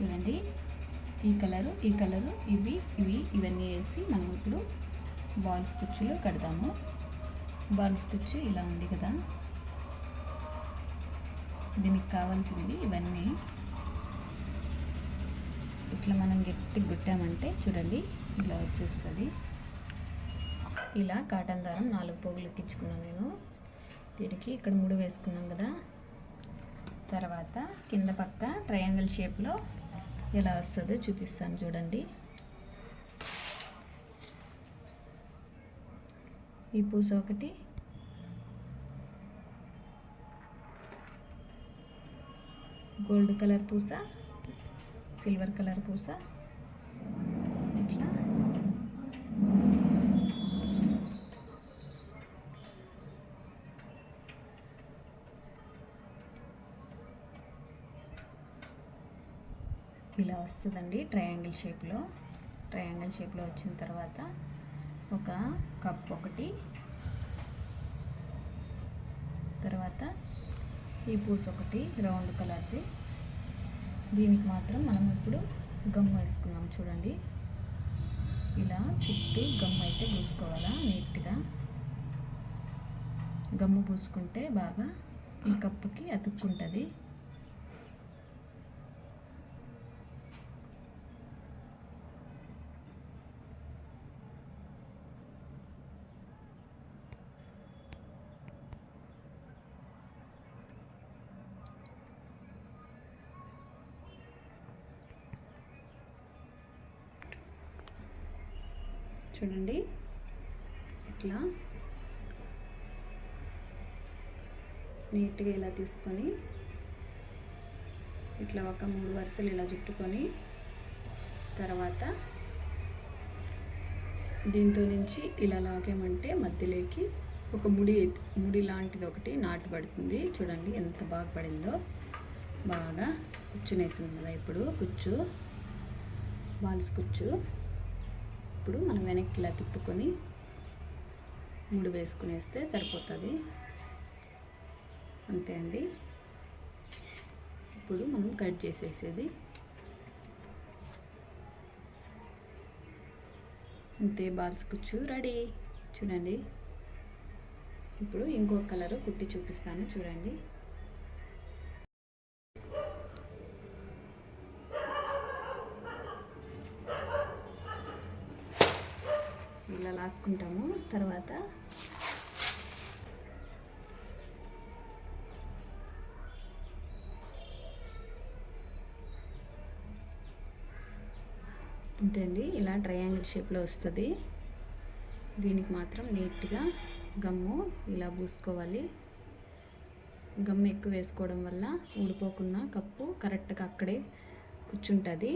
చూడండి, ఈ కలరు ఇవన్నీ వేసి మనం ఇప్పుడు బాల్స్ కుచ్చులు కడదాము. బాల్స్ కుచ్చు ఇలా ఉంది కదా, దీనికి కావాల్సినవి ఇవన్నీ. ఇట్లా మనం గట్టిగా గుట్టామంటే చూడండి ఇలా వచ్చేస్తుంది. ఇలా కాటన్ దారం 4 పోగులు ఎక్కించుకున్నాను నేను. దీనికి ఇక్కడ 3 వేసుకున్నాం కదా. తర్వాత కింద పక్క ట్రయాంగిల్ షేప్లో ఎలా వస్తుందో చూపిస్తాను చూడండి. ఈ పూస ఒకటి, గోల్డ్ కలర్ పూస, సిల్వర్ కలర్ పూస, ఇట్లా ఇలా వస్తుందండి ట్రయాంగిల్ షేప్లో. ట్రయాంగిల్ షేప్లో వచ్చిన తర్వాత ఒక కప్ ఒకటి, తర్వాత ఈ పూస ఒకటి రౌండ్ కలర్ది. దీనికి మాత్రం మనం ఇప్పుడు గమ్ వేసుకున్నాం చూడండి. ఇలా చుట్టూ గమ్ అయితే పూసుకోవాలా నీట్గా. గమ్ము పూసుకుంటే బాగా ఈ కప్పుకి అతుక్కుంటుంది. చూడండి ఇట్లా నీట్గా ఇలా తీసుకొని ఇట్లా ఒక 3 వరుసలు ఇలా చుట్టుకొని, తర్వాత దీంతో నుంచి ఇలా లాగామంటే మధ్యలోకి ఒక ముడి లాంటిది ఒకటి నాటు పడుతుంది. చూడండి ఎంత బాగా పడిందో, బాగా కుచ్చునేసింది కదా. ఇప్పుడు కుచ్చు బాల్స్ కుచ్చు ఇప్పుడు మనం వెనక్కి ఇలా తిప్పుకొని 3 వేసుకునేస్తే సరిపోతుంది. అంతే అండి. ఇప్పుడు మనం కట్ చేసేసేది అంతే. బాల్స్ కుచ్చు రెడీ. చూడండి ఇప్పుడు ఇంకొక కలరు కుట్టి చూపిస్తాను చూడండి. ఇలా లాక్కుంటాము. తర్వాత అంతే అండి, ఇలా ట్రయాంగిల్ షేప్లో వస్తుంది. దీనికి మాత్రం నీట్గా గమ్ము ఇలా పూసుకోవాలి. గమ్ము ఎక్కువ వేసుకోవడం వల్ల ఊడిపోకుండా కప్పు కరెక్ట్గా అక్కడే కూర్చుంటుంది.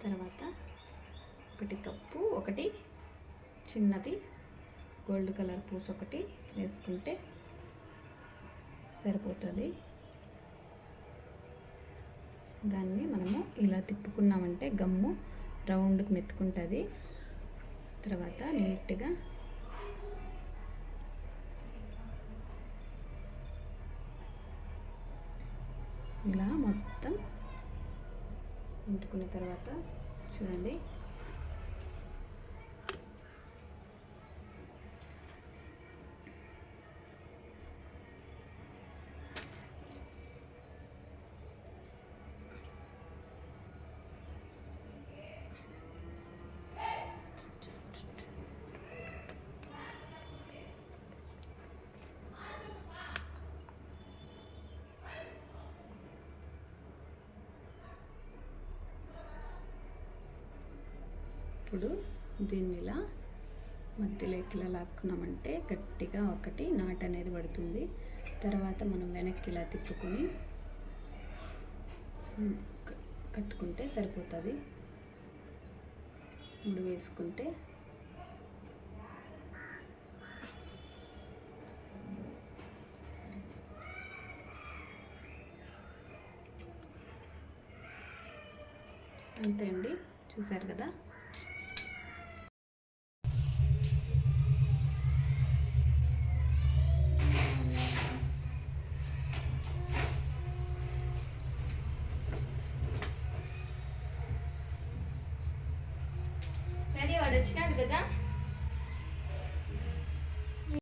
తర్వాత ఒకటి కప్పు ఒకటి చిన్నది గోల్డ్ కలర్ పూస ఒకటి వేసుకుంటే సరిపోతుంది. దాన్ని మనము ఇలా తిప్పుకున్నామంటే గమ్ము రౌండ్కి మెత్తుకుంటుంది. తర్వాత నీట్గా ఇలా మొత్తం ఉంటుకున్న తర్వాత చూడండి ఇప్పుడు దీన్ని ఇలా మధ్యలోకి ఇలా లాక్కున్నామంటే గట్టిగా ఒకటి నాట్ అనేది పడుతుంది. తర్వాత మనం వెనక్కి ఇలా తిప్పుకొని కట్టుకుంటే సరిపోతుంది. ముడి వేసుకుంటే అంతే అండి. చూసారు కదా. వచ్చినాడు కదా